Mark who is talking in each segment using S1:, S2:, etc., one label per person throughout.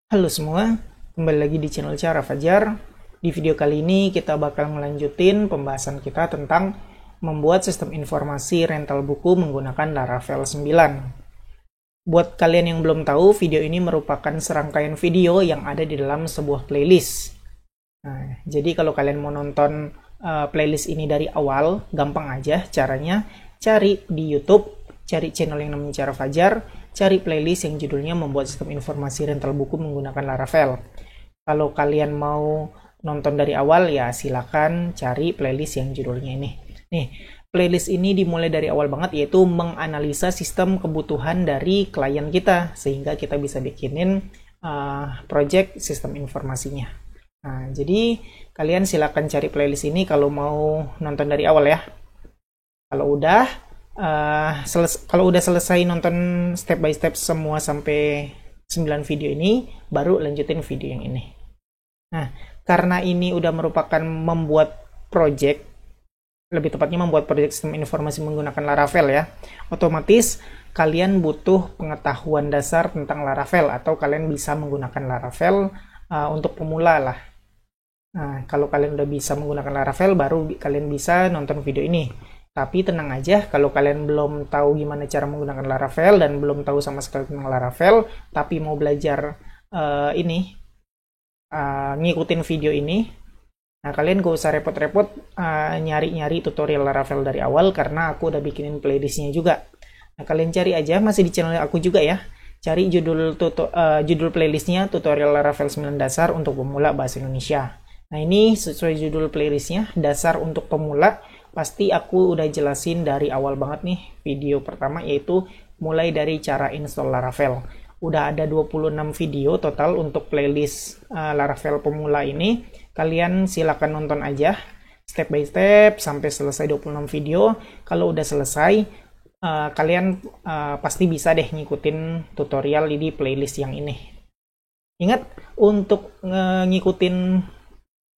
S1: Halo semua, kembali lagi di channel Cara Fajar. Di video kali ini kita bakal melanjutin pembahasan kita tentang membuat sistem informasi rental buku menggunakan Laravel 9. Buat kalian yang belum tahu, video ini merupakan serangkaian video yang ada di dalam sebuah playlist. Nah, jadi kalau kalian mau nonton playlist ini dari awal, gampang aja caranya. Cari di YouTube, cari channel yang namanya Cara Fajar, cari playlist yang judulnya membuat sistem informasi rental buku menggunakan Laravel. Kalau kalian mau nonton dari awal, ya silakan cari playlist yang judulnya ini. Nih, playlist ini dimulai dari awal banget, yaitu menganalisa sistem kebutuhan dari klien kita, sehingga kita bisa bikinin project sistem informasinya. Nah, jadi kalian silakan cari playlist ini kalau mau nonton dari awal ya. Kalau udah selesai nonton step by step semua sampai 9 video ini, baru lanjutin video yang ini. Nah, karena ini udah merupakan membuat project, lebih tepatnya membuat project sistem informasi menggunakan Laravel ya, otomatis kalian butuh pengetahuan dasar tentang Laravel, atau kalian bisa menggunakan Laravel untuk pemula lah. Nah, kalau kalian udah bisa menggunakan Laravel, baru kalian bisa nonton video ini. Tapi tenang aja, kalau kalian belum tahu gimana cara menggunakan Laravel dan belum tahu sama sekali tentang Laravel, tapi mau belajar ngikutin video ini, nah kalian gak usah repot-repot nyari-nyari tutorial Laravel dari awal, karena aku udah bikinin playlistnya juga. Nah, kalian cari aja, masih di channel aku juga ya. Cari judul playlistnya tutorial Laravel 9 dasar untuk pemula bahasa Indonesia. Nah, ini sesuai judul playlistnya, dasar untuk pemula. Pasti aku udah jelasin dari awal banget nih, video pertama, yaitu mulai dari cara install Laravel. Udah ada 26 video total untuk playlist Laravel pemula ini. Kalian silakan nonton aja step by step sampai selesai 26 video. Kalau udah selesai, kalian pasti bisa deh ngikutin tutorial di playlist yang ini. Ingat, untuk ngikutin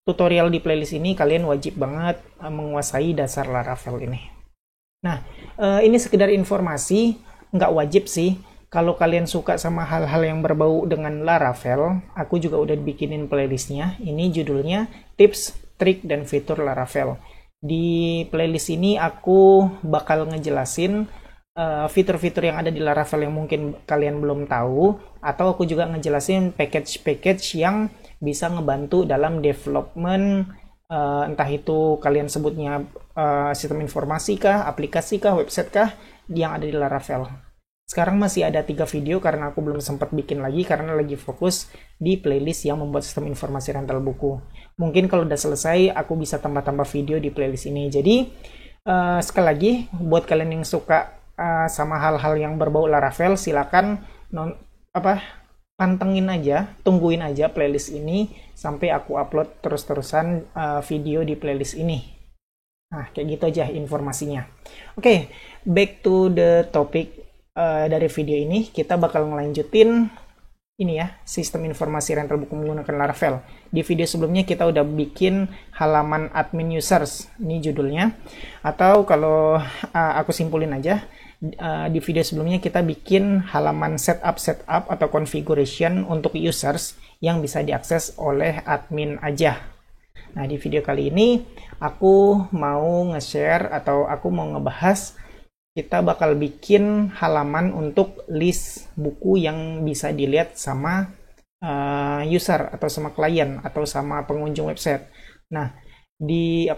S1: tutorial di playlist ini, kalian wajib banget menguasai dasar Laravel ini. Nah, ini sekedar informasi, nggak wajib sih. Kalau kalian suka sama hal-hal yang berbau dengan Laravel, aku juga udah bikinin playlistnya. Ini judulnya Tips, Trik, dan Fitur Laravel. Di playlist ini aku bakal ngejelasin fitur-fitur yang ada di Laravel yang mungkin kalian belum tahu, atau aku juga ngejelasin package-package yang bisa ngebantu dalam development, entah itu kalian sebutnya sistem informasi kah, aplikasi kah, website kah, yang ada di Laravel. Sekarang masih ada 3 video karena aku belum sempat bikin lagi, karena lagi fokus di playlist yang membuat sistem informasi rental buku. Mungkin kalau udah selesai, aku bisa tambah-tambah video di playlist ini. Jadi, sekali lagi, buat kalian yang suka sama hal-hal yang berbau Laravel, silakan pantengin aja, tungguin aja playlist ini sampai aku upload terus-terusan video di playlist ini. Nah, kayak gitu aja informasinya. Oke, back to the topic. Dari video ini kita bakal ngelanjutin ini ya, sistem informasi rental buku menggunakan Laravel. Di video sebelumnya kita udah bikin halaman admin users, ini judulnya. Atau kalau aku simpulin aja, di video sebelumnya kita bikin halaman setup atau configuration untuk users yang bisa diakses oleh admin aja. Nah, di video kali ini aku mau nge-share atau aku mau ngebahas, kita bakal bikin halaman untuk list buku yang bisa dilihat sama user atau sama klien atau sama pengunjung website. Nah, di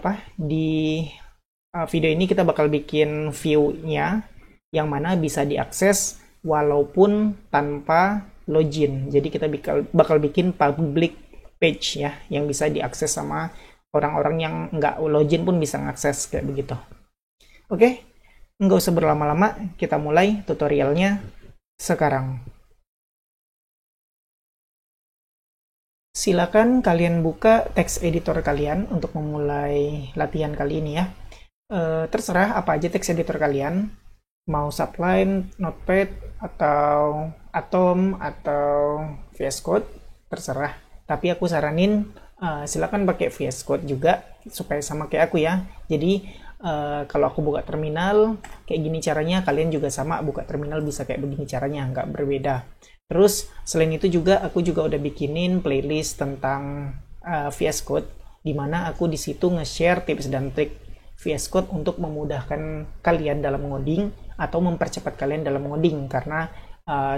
S1: video ini kita bakal bikin view-nya yang mana bisa diakses walaupun tanpa login. Jadi kita bakal bikin public page ya, yang bisa diakses sama orang-orang yang nggak login pun bisa ngakses kayak begitu. Oke, nggak usah berlama-lama, kita mulai tutorialnya sekarang. Silakan kalian buka text editor kalian untuk memulai latihan kali ini ya. Terserah apa aja text editor kalian, mau Sublime, Notepad, atau Atom, atau VS Code, terserah. Tapi aku saranin silakan pakai VS Code juga supaya sama kayak aku ya. Jadi Kalau aku buka terminal kayak gini caranya, kalian juga sama buka terminal bisa kayak begini caranya, nggak berbeda. Terus selain itu juga aku juga udah bikinin playlist tentang VS Code, dimana aku di situ nge-share tips dan trik VS Code untuk memudahkan kalian dalam ngoding atau mempercepat kalian dalam ngoding. Karena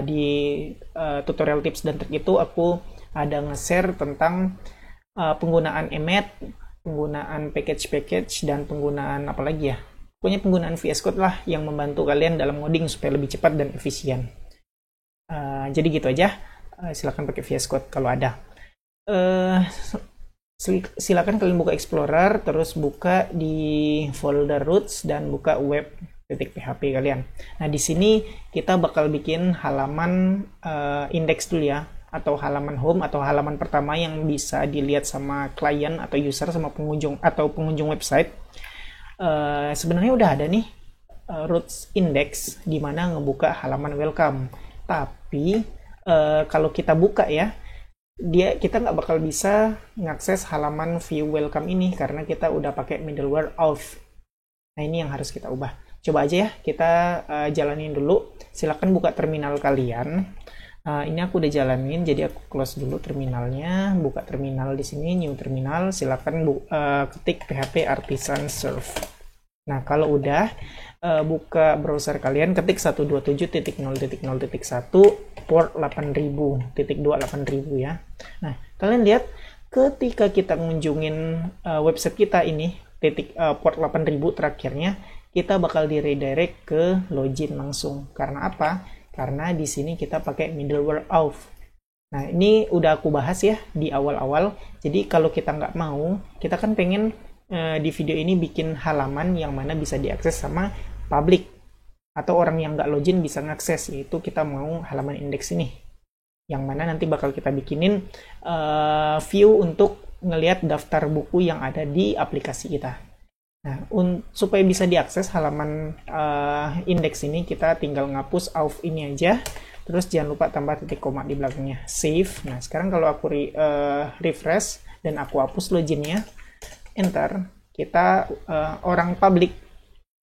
S1: di tutorial tips dan trik itu aku ada nge-share tentang penggunaan emmet, penggunaan package-package, dan penggunaan apa lagi ya, pokoknya penggunaan VS Code lah yang membantu kalian dalam ngoding supaya lebih cepat dan efisien. Jadi gitu aja. Silahkan pakai VS Code kalau ada. Silakan kalian buka Explorer, terus buka di folder roots dan buka web.php kalian. Nah, di sini kita bakal bikin halaman index dulu ya, atau halaman home atau halaman pertama yang bisa dilihat sama klien atau user, sama pengunjung atau pengunjung website. Sebenarnya udah ada nih roots index di mana ngebuka halaman welcome. Tapi kalau kita buka ya, kita nggak bakal bisa ngakses halaman view welcome ini karena kita udah pakai middleware auth. Nah, ini yang harus kita ubah. Coba aja ya, kita jalanin dulu. Silakan buka terminal kalian. Ini aku udah jalanin, jadi aku close dulu terminalnya. Buka terminal di sini, new terminal. Silakan ketik php artisan serve. Nah, kalau udah buka browser kalian, ketik 127.0.0.1 port 8000.2 ya. Nah, kalian lihat ketika kita ngunjungin website kita ini, port 8000 terakhirnya, kita bakal di redirect ke login langsung. Karena apa? Karena di sini kita pakai middleware auth. Nah, ini udah aku bahas ya di awal-awal. Jadi kalau kita nggak mau, kita kan pengen di video ini bikin halaman yang mana bisa diakses sama public atau orang yang nggak login bisa ngakses, yaitu kita mau halaman indeks ini yang mana nanti bakal kita bikinin view untuk ngelihat daftar buku yang ada di aplikasi kita. Nah, supaya bisa diakses halaman indeks ini, kita tinggal ngapus auth ini aja, terus jangan lupa tambah titik koma di belakangnya, save. Nah, sekarang kalau aku refresh dan aku hapus loginnya, enter, kita orang publik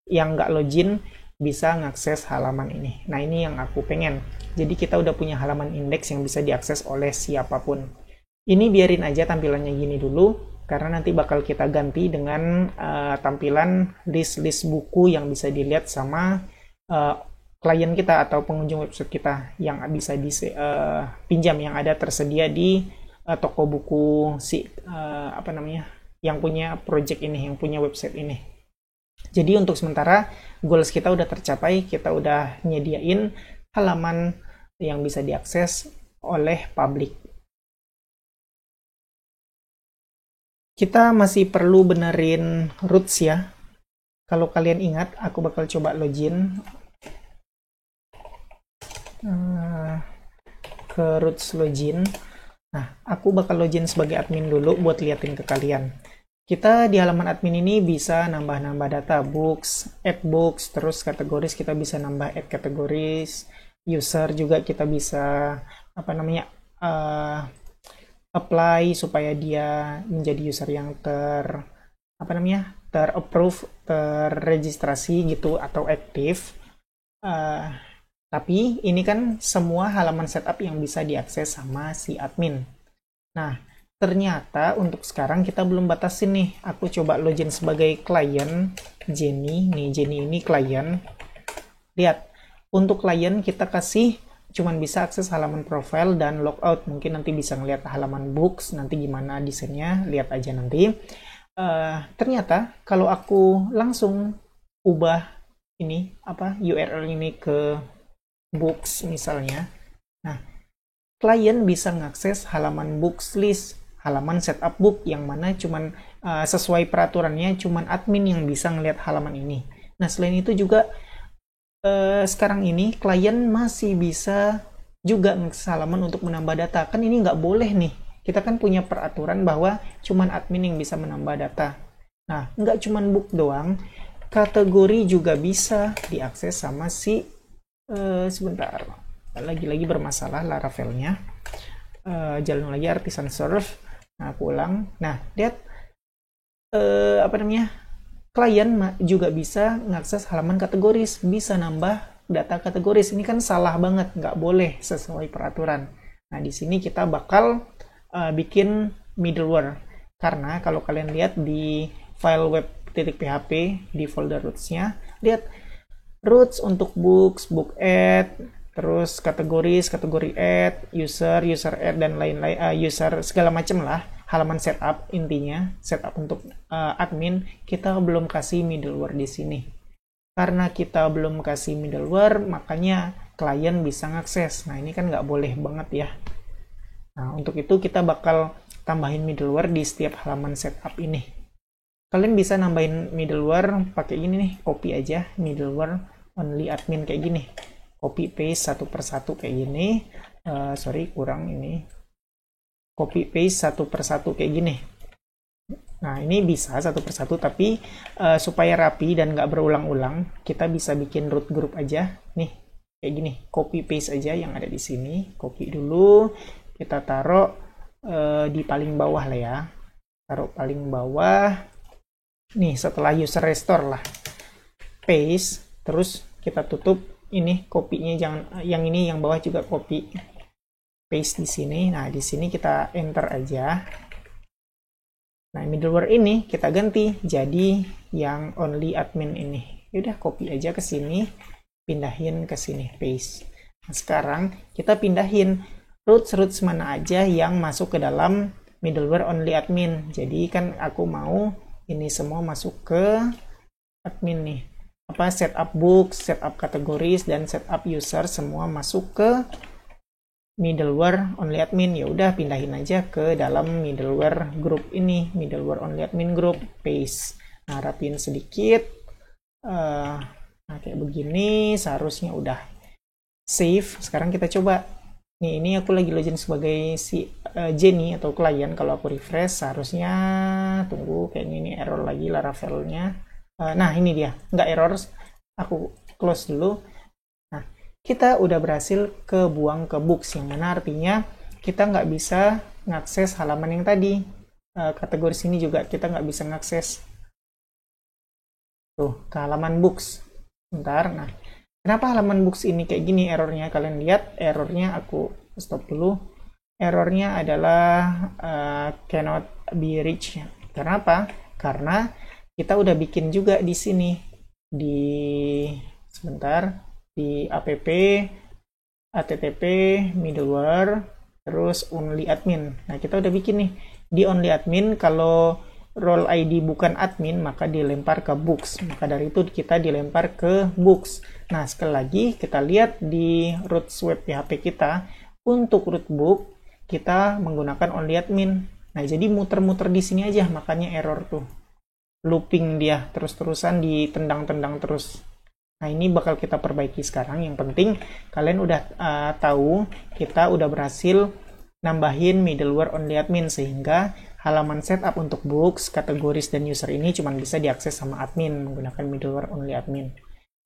S1: yang nggak login bisa ngakses halaman ini. Nah, ini yang aku pengen. Jadi kita udah punya halaman indeks yang bisa diakses oleh siapapun. Ini biarin aja tampilannya gini dulu, karena nanti bakal kita ganti dengan tampilan list buku yang bisa dilihat sama klien kita atau pengunjung website kita yang bisa pinjam, yang ada tersedia di toko buku yang punya project ini, yang punya website ini. Jadi untuk sementara goals kita udah tercapai, kita udah nyediain halaman yang bisa diakses oleh publik. Kita masih perlu benerin roots ya. Kalau kalian ingat, aku bakal coba login ke roots login. Nah, aku bakal login sebagai admin dulu buat liatin ke kalian. Kita di halaman admin ini bisa nambah-nambah data, books, add books, terus kategoris kita bisa nambah add kategoris, user juga kita bisa apply supaya dia menjadi user yang terapprove, terregistrasi gitu atau aktif. Tapi ini kan semua halaman setup yang bisa diakses sama si admin. Nah, ternyata untuk sekarang kita belum batasin nih. Aku coba login sebagai klien Jenny. Nih, Jenny ini klien. Lihat, untuk klien kita kasih cuman bisa akses halaman profile dan logout. Mungkin nanti bisa ngeliat halaman books, nanti gimana desainnya, lihat aja nanti. Ternyata kalau aku langsung ubah ini URL ini ke books misalnya, nah klien bisa ngakses halaman books list, halaman setup book yang mana cuman sesuai peraturannya cuman admin yang bisa ngelihat halaman ini. Nah, selain itu juga sekarang ini klien masih bisa juga ngakses halaman untuk menambah data. Kan ini nggak boleh nih. Kita kan punya peraturan bahwa cuman admin yang bisa menambah data. Nah, nggak cuman book doang, kategori juga bisa diakses sama si sebentar. Lagi-lagi bermasalah Laravelnya. Jalan lagi artisan serve. Nah, aku ulang. Nah, lihat klien juga bisa ngakses halaman kategoris, bisa nambah data kategoris. Ini kan salah banget, nggak boleh sesuai peraturan. Nah, di sini kita bakal bikin middleware. Karena kalau kalian lihat di file web.php di folder roots-nya, lihat roots untuk books, book add, terus kategoris, kategori add, user, user add, dan lain-lain, user segala macam lah. Halaman setup, intinya setup untuk admin, kita belum kasih middleware di sini. Karena kita belum kasih middleware, makanya klien bisa ngakses. Nah, ini kan nggak boleh banget ya. Nah, untuk itu kita bakal tambahin middleware di setiap halaman setup ini. Kalian bisa nambahin middleware pakai ini nih, copy aja middleware only admin kayak gini. Copy paste satu persatu kayak gini. Sorry, kurang ini. Copy paste satu persatu kayak gini. Nah, ini bisa satu persatu, tapi supaya rapi dan nggak berulang-ulang, kita bisa bikin root group aja. Nih, kayak gini. Copy paste aja yang ada di sini. Copy dulu, kita taruh di paling bawah lah ya. Taruh paling bawah. Nih, setelah user restore lah. Paste, terus kita tutup. Ini kopinya, jangan yang ini, yang bawah juga copy. Paste di sini. Nah, di sini kita enter aja. Nah, middleware ini kita ganti jadi yang only admin ini. Yaudah, copy aja ke sini, pindahin ke sini, paste. Nah, sekarang kita pindahin roots mana aja yang masuk ke dalam middleware only admin. Jadi kan aku mau ini semua masuk ke admin nih. Apa, setup books, setup kategoris, dan setup user semua masuk ke middleware only admin. Ya udah, pindahin aja ke dalam middleware group ini, middleware only admin group, paste. Nah, rapiin sedikit. Nah, kayak begini seharusnya udah. Save. Sekarang kita coba. Nih, ini aku lagi login sebagai si Jenny atau klien. Kalau aku refresh seharusnya, tunggu, kayaknya ini error lagi Laravel-nya. Nah, ini dia, nggak error. Aku close dulu. Nah, kita udah berhasil kebuang ke books, yang mana artinya kita nggak bisa ngakses halaman yang tadi. Kategori sini juga kita nggak bisa ngakses. Tuh, ke halaman books. Bentar, nah. Kenapa halaman books ini kayak gini errornya? Kalian lihat errornya, aku stop dulu. Errornya adalah cannot be reached. Karena apa? Karena kita udah bikin juga di sini. Sebentar. Di app, attp, middleware, terus only admin. Nah, kita udah bikin nih. Di only admin, kalau role ID bukan admin, maka dilempar ke books. Maka dari itu kita dilempar ke books. Nah, sekali lagi kita lihat di roots web PHP kita, untuk root book kita menggunakan only admin. Nah, jadi muter-muter di sini aja, makanya error tuh. Looping dia, terus-terusan ditendang-tendang terus. Nah, ini bakal kita perbaiki sekarang. Yang penting kalian udah tahu kita udah berhasil nambahin middleware only admin, sehingga halaman setup untuk books, kategoris, dan user ini cuma bisa diakses sama admin menggunakan middleware only admin.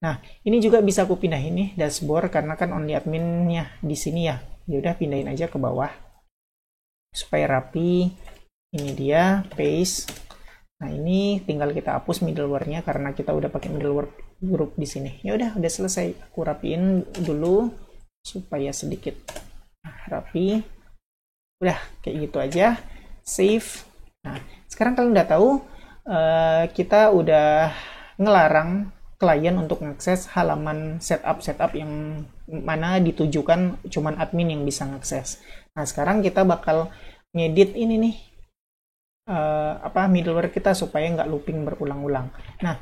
S1: Nah, ini juga bisa aku pindahin nih dashboard, karena kan only adminnya di sini ya. Yaudah, pindahin aja ke bawah supaya rapi. Ini dia, paste. Nah, ini tinggal kita hapus middleware-nya karena kita udah pakai middleware group di sini. Ya udah selesai. Aku rapiin dulu supaya sedikit rapi. Udah kayak gitu aja. Save. Nah, sekarang kalian udah tahu kita udah ngelarang klien untuk mengakses halaman setup yang mana ditujukan cuman admin yang bisa ngakses. Nah, sekarang kita bakal ngedit ini nih. Middleware kita supaya nggak looping berulang-ulang. Nah,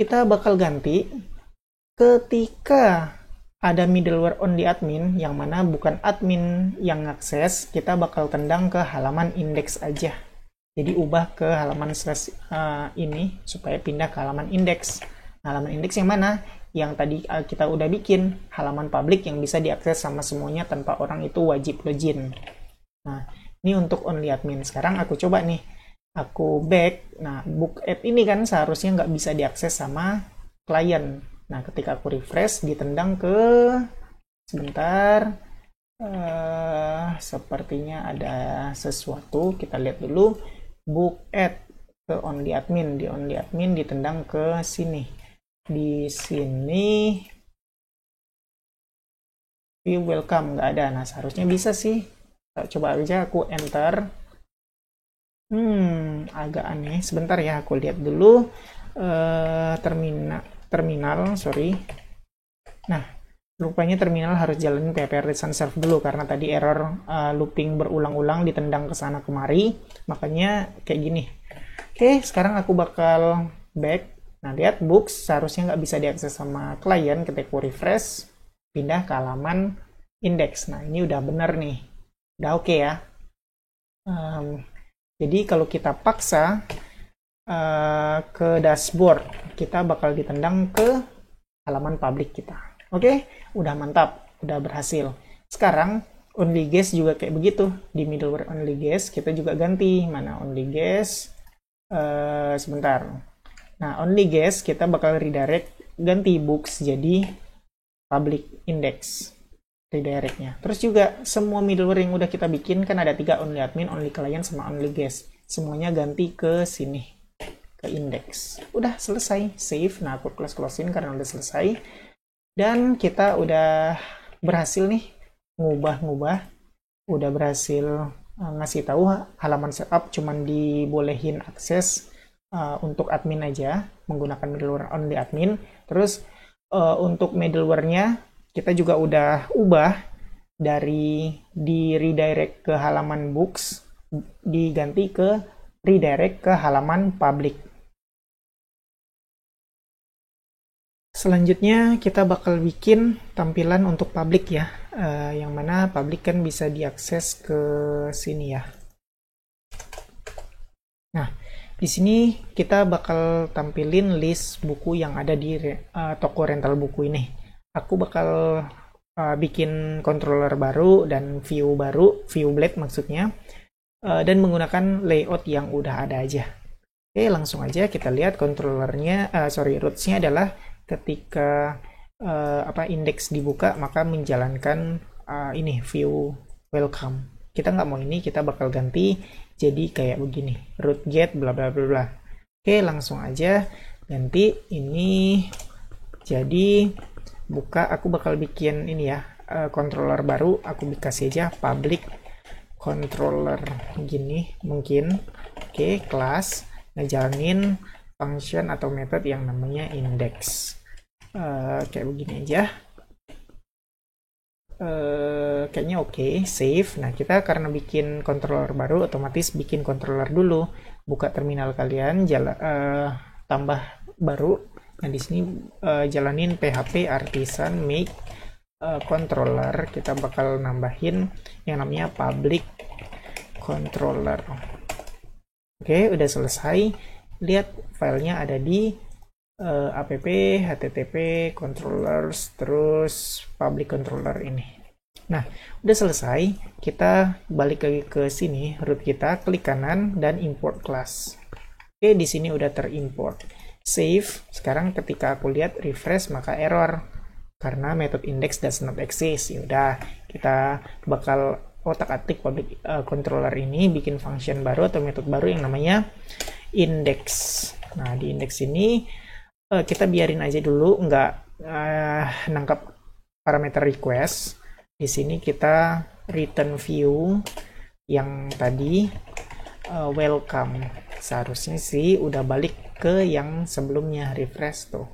S1: kita bakal ganti ketika ada middleware only admin yang mana bukan admin yang ngakses, kita bakal tendang ke halaman index aja. Jadi ubah ke halaman slash ini supaya pindah ke halaman index. Nah, halaman index yang mana? Yang tadi kita udah bikin, halaman public yang bisa diakses sama semuanya tanpa orang itu wajib login. Nah, ini untuk only admin. Sekarang aku coba nih, aku back. Nah, book app ini kan seharusnya nggak bisa diakses sama klien. Nah, ketika aku refresh, ditendang ke, sebentar, sepertinya ada sesuatu. Kita lihat dulu, book app. ke only admin, di only admin ditendang ke sini. Di sini view welcome nggak ada. Nah, seharusnya bisa sih. Coba aja aku enter. Agak aneh. Sebentar ya, aku lihat dulu terminal, sorry. Nah, rupanya terminal harus jalanin PHP Read and Serve dulu karena tadi error looping berulang-ulang ditendang ke sana kemari. Makanya kayak gini. Oke, sekarang aku bakal back. Nah, lihat books seharusnya nggak bisa diakses sama klien. Ketika aku refresh, pindah ke halaman index. Nah, ini udah bener nih. Udah oke ya. Jadi kalau kita paksa ke dashboard, kita bakal ditendang ke halaman publik kita. Oke, udah mantap, udah berhasil. Sekarang only guest juga kayak begitu. Di middleware only guest kita juga ganti. Mana only guest? Sebentar. Nah, only guest kita bakal redirect, ganti books jadi public index redirectnya. Terus juga semua middleware yang udah kita bikin kan ada 3, only admin, only client, sama only guest. Semuanya ganti ke sini, ke index. Udah selesai, save. Nah, aku close-in karena udah selesai. Dan kita udah berhasil nih ngubah-ngubah. Udah berhasil ngasih tahu halaman setup cuman dibolehin akses untuk admin aja menggunakan middleware only admin. Terus untuk middleware-nya kita juga udah ubah dari di redirect ke halaman books diganti ke redirect ke halaman public. Selanjutnya kita bakal bikin tampilan untuk public ya, yang mana public kan bisa diakses ke sini ya. Nah, di sini kita bakal tampilin list buku yang ada di toko rental buku ini. Aku bakal bikin controller baru dan view baru, view blade maksudnya, dan menggunakan layout yang udah ada aja. Oke, langsung aja kita lihat controllernya, roots-nya adalah ketika index dibuka maka menjalankan ini view welcome. Kita nggak mau ini, kita bakal ganti jadi kayak begini, root get bla bla bla bla. Oke, langsung aja ganti ini jadi buka. Aku bakal bikin ini ya, controller baru. Aku kasih aja public controller gini mungkin. Oke, kelas ngejalanin function atau method yang namanya index. Kayak begini aja. Kayaknya oke, save. Nah, kita karena bikin controller baru otomatis bikin controller dulu. Buka terminal kalian, tambah baru. Nah, di sini jalanin PHP artisan make controller. Kita bakal nambahin yang namanya public controller. Oke, udah selesai. Lihat filenya ada di app http controllers terus public controller ini. Nah, udah selesai. Kita balik lagi ke sini, root kita, klik kanan dan import class. Oke, di sini udah terimport. Save. Sekarang ketika aku lihat refresh maka error karena method index does not exist. Ya udah, kita bakal otak-atik public controller ini, bikin function baru atau metode baru yang namanya index. Nah, di index ini kita biarin aja dulu, nggak nangkap parameter request. Di sini kita return view yang tadi welcome. Seharusnya sih udah balik ke yang sebelumnya, refresh tuh.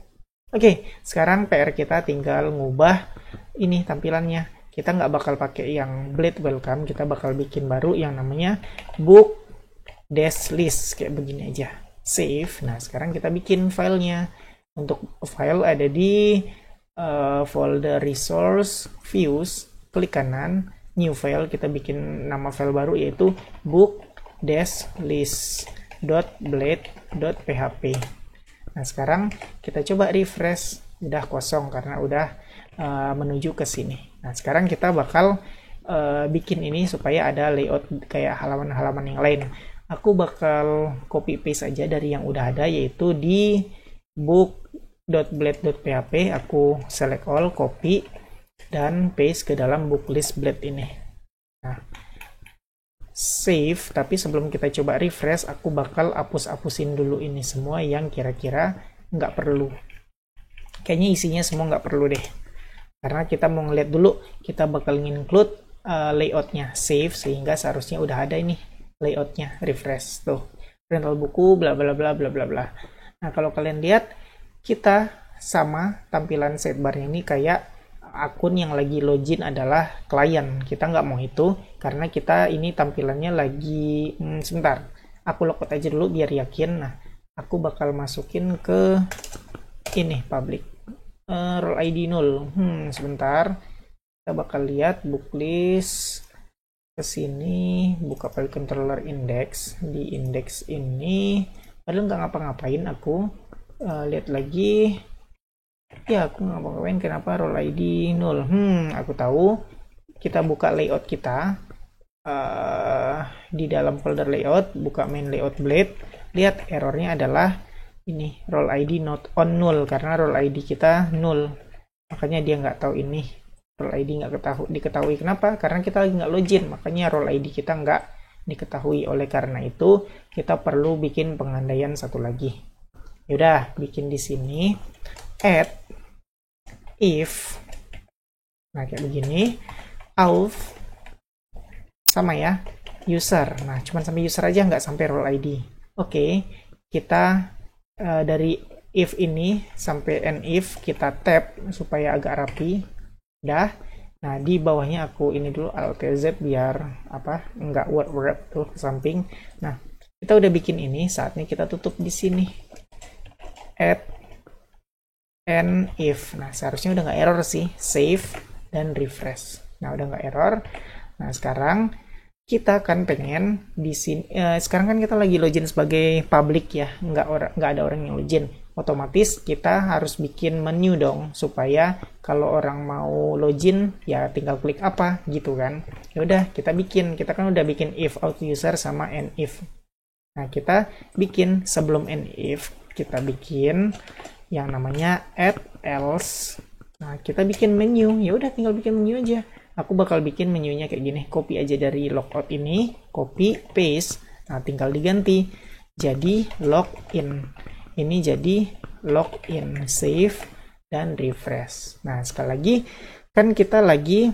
S1: Oke, sekarang PR kita tinggal ngubah ini tampilannya. Kita nggak bakal pakai yang blade welcome, kita bakal bikin baru yang namanya book dash list kayak begini aja. Save. Nah, sekarang kita bikin filenya. Untuk file ada di folder resource views, klik kanan new file, kita bikin nama file baru yaitu book dash list.blade.php. Nah, sekarang kita coba refresh, udah kosong karena udah menuju ke sini. Nah, sekarang kita bakal bikin ini supaya ada layout kayak halaman-halaman yang lain. Aku bakal copy paste aja dari yang udah ada, yaitu di book.blade.php. Aku select all, copy dan paste ke dalam book list blade ini. Nah, save, tapi sebelum kita coba refresh, aku bakal hapus-hapusin dulu ini semua yang kira-kira nggak perlu. Kayaknya isinya semua nggak perlu deh. Karena kita mau ngeliat dulu, kita bakal include layoutnya, save, sehingga seharusnya udah ada ini layoutnya, refresh tuh, rental buku, bla bla bla bla bla bla. Nah kalau kalian lihat, kita sama tampilan sidebar ini kayak akun yang lagi login adalah klien. Kita nggak mau itu karena kita ini tampilannya lagi sebentar, aku logout aja dulu biar yakin. Nah aku bakal masukin ke ini public, role ID 0. Sebentar, kita bakal lihat booklist ke sini, buka file controller index. Di index ini padahal nggak ngapa-ngapain, aku lihat lagi ya, aku nggak ngapa-ngapain. Kenapa role ID 0? Aku tahu. Kita buka layout kita, di dalam folder layout, buka main layout blade, lihat errornya adalah ini, role ID not on null, karena role ID kita null, makanya dia nggak tahu ini role ID nggak diketahui. Kenapa? Karena kita lagi nggak login, makanya role ID kita nggak diketahui. Oleh karena itu kita perlu bikin pengandaian satu lagi. Yaudah, bikin di sini add if, nah kayak begini, auth sama ya user. Nah cuman sampai user aja, nggak sampai role ID. Oke, kita dari if ini sampai end if kita tab supaya agak rapi. Udah. Nah di bawahnya aku ini dulu Alt Z biar apa, nggak word tuh ke samping. Nah kita udah bikin ini, saatnya kita tutup di sini add and if. Nah seharusnya udah nggak error sih, save dan refresh. Nah udah nggak error. Nah sekarang kita kan pengen di sini, sekarang kan kita lagi login sebagai public ya, nggak ada orang yang login. Otomatis kita harus bikin menu dong, supaya kalau orang mau login ya tinggal klik apa gitu kan. Ya udah kita kan udah bikin if out user sama end if. Nah kita bikin sebelum end if, kita bikin yang namanya add else. Nah kita bikin menu, ya udah tinggal bikin menu aja. Aku bakal bikin menunya kayak gini, copy aja dari logout ini, copy paste. Nah tinggal diganti jadi login, ini jadi login, save dan refresh. Nah sekali lagi kan kita lagi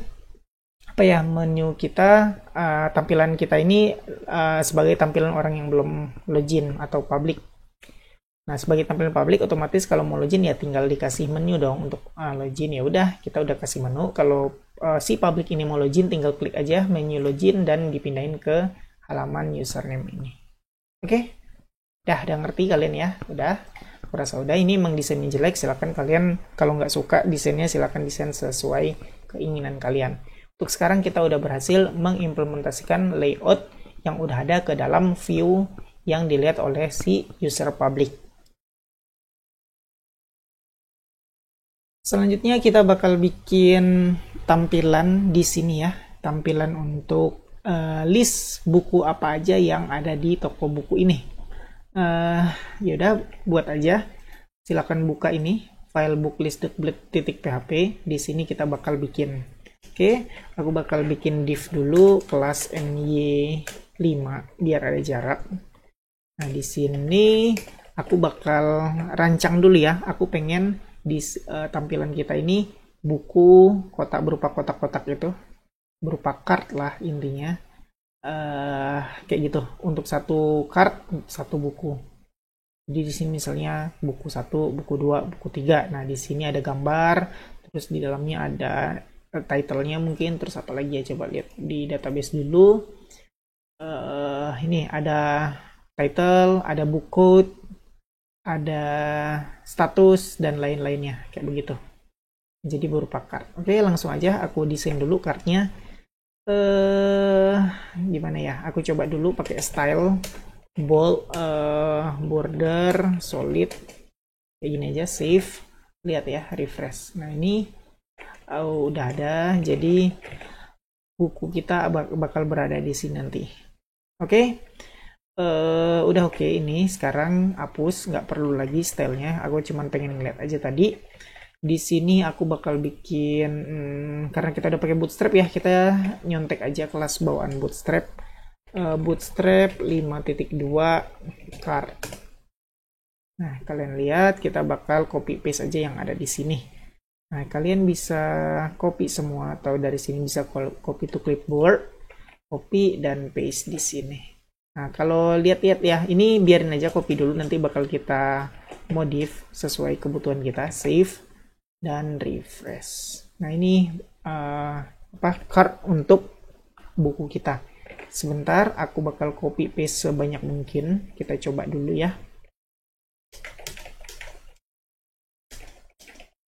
S1: apa ya, menu kita, tampilan kita ini sebagai tampilan orang yang belum login atau public. Nah sebagai tampilan public, otomatis kalau mau login ya tinggal dikasih menu dong untuk login. Ya udah kita udah kasih menu. Kalau si public ini mau login, tinggal klik aja menu login dan dipindahin ke halaman username ini. Oke, udah ngerti kalian ya? Udah, aku rasa udah. Ini emang desainnya jelek, silahkan kalian kalau nggak suka desainnya silahkan desain sesuai keinginan kalian. Untuk sekarang kita udah berhasil mengimplementasikan layout yang udah ada ke dalam view yang dilihat oleh si user public. Selanjutnya kita bakal bikin tampilan di sini ya, tampilan untuk list buku apa aja yang ada di toko buku ini. Yaudah, buat aja. Silakan buka ini file booklist.php. Di sini kita bakal bikin. Oke, aku bakal bikin div dulu kelas ny5 biar ada jarak. Nah di sini aku bakal rancang dulu ya. Aku pengen di tampilan kita ini buku kotak berupa kotak-kotak itu, berupa card lah intinya, kayak gitu. Untuk satu card satu buku. Jadi di sini misalnya buku 1, buku 2, buku 3. Nah di sini ada gambar, terus di dalamnya ada title-nya mungkin, terus apa lagi ya, coba lihat di database dulu. Ini ada title, ada book code, ada status dan lain-lainnya kayak begitu. Jadi berupa card. Oke, langsung aja aku desain dulu cardnya. Gimana ya? Aku coba dulu pakai style bold, border solid kayak gini aja. Save, lihat ya, refresh. Nah ini udah ada. Jadi buku kita bakal berada di sini nanti. Oke. Udah oke. Ini sekarang hapus, nggak perlu lagi stylenya. Aku cuman pengen ngeliat aja tadi. Di sini aku bakal bikin, karena kita udah pakai Bootstrap ya, kita nyontek aja kelas bawaan Bootstrap. Bootstrap 5.2 card. Nah, kalian lihat kita bakal copy paste aja yang ada di sini. Nah, kalian bisa copy semua atau dari sini bisa copy to clipboard, copy dan paste di sini. Nah, kalau lihat-lihat ya, ini biarin aja copy dulu, nanti bakal kita modif sesuai kebutuhan kita. Save dan refresh. Nah, ini card untuk buku kita. Sebentar, aku bakal copy paste sebanyak mungkin. Kita coba dulu ya.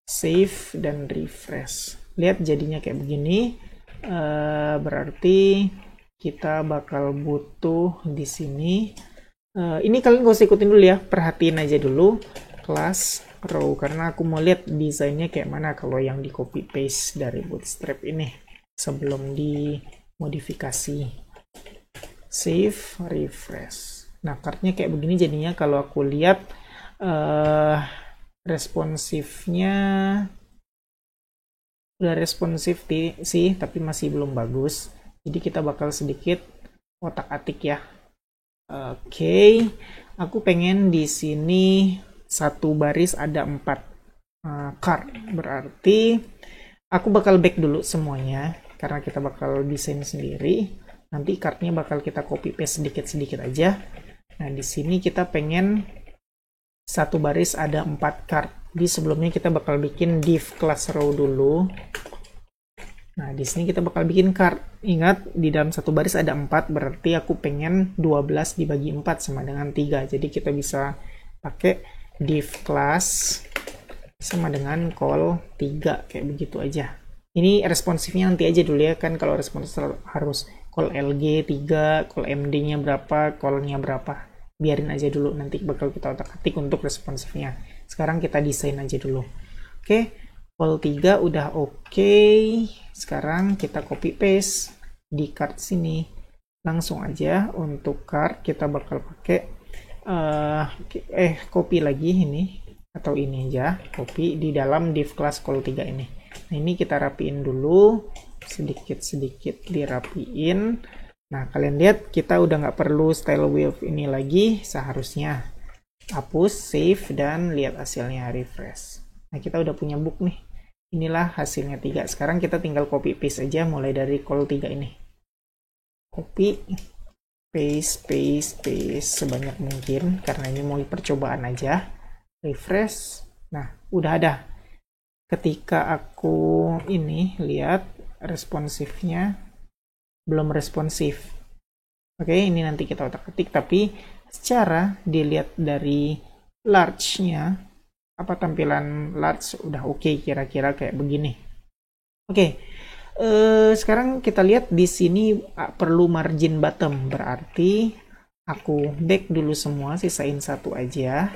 S1: Save dan refresh. Lihat jadinya kayak begini. Berarti kita bakal butuh di sini. Ini kalian gak usah ikutin dulu ya, perhatiin aja dulu class row karena aku mau lihat desainnya kayak mana kalau yang di copy paste dari Bootstrap ini sebelum dimodifikasi. Save, refresh. Nah, cardnya kayak begini jadinya. Kalau aku lihat responsifnya udah responsif sih, tapi masih belum bagus. Jadi kita bakal sedikit otak-atik ya. Oke, aku pengen di sini satu baris ada 4 card. Berarti aku bakal back dulu semuanya karena kita bakal desain sendiri. Nanti cardnya bakal kita copy paste sedikit-sedikit aja. Nah, di sini kita pengen satu baris ada 4 card. Di sebelumnya kita bakal bikin div class row dulu. Nah, di sini kita bakal bikin card. Ingat, di dalam satu baris ada 4, berarti aku pengen 12 dibagi 4 sama dengan 3. Jadi kita bisa pakai div class sama dengan call 3, kayak begitu aja. Ini responsifnya nanti aja dulu ya, kan kalau responsif harus call lg 3, call md-nya berapa, call-nya berapa. Biarin aja dulu, nanti bakal kita otak-atik untuk responsifnya. Sekarang kita desain aja dulu. Oke, call 3 udah oke. Sekarang kita copy paste di card sini. Langsung aja untuk card kita bakal pakai copy lagi ini atau ini aja, copy di dalam div class call 3 ini. Nah, ini kita rapiin dulu, sedikit-sedikit dirapiin. Nah, kalian lihat kita udah nggak perlu style wave ini lagi seharusnya. Hapus, save, dan lihat hasilnya, refresh. Nah, kita udah punya book nih. Inilah hasilnya 3. Sekarang kita tinggal copy paste aja mulai dari call 3 ini. Copy, paste, paste, paste sebanyak mungkin karena ini mau percobaan aja. Refresh. Nah, udah ada. Ketika aku ini lihat responsifnya belum responsif. Oke, ini nanti kita otak-atik, tapi secara dilihat dari large-nya, apa tampilan large udah oke, kira-kira kayak begini. Oke, sekarang kita lihat di sini perlu margin bottom, berarti aku back dulu semua, sisain satu aja.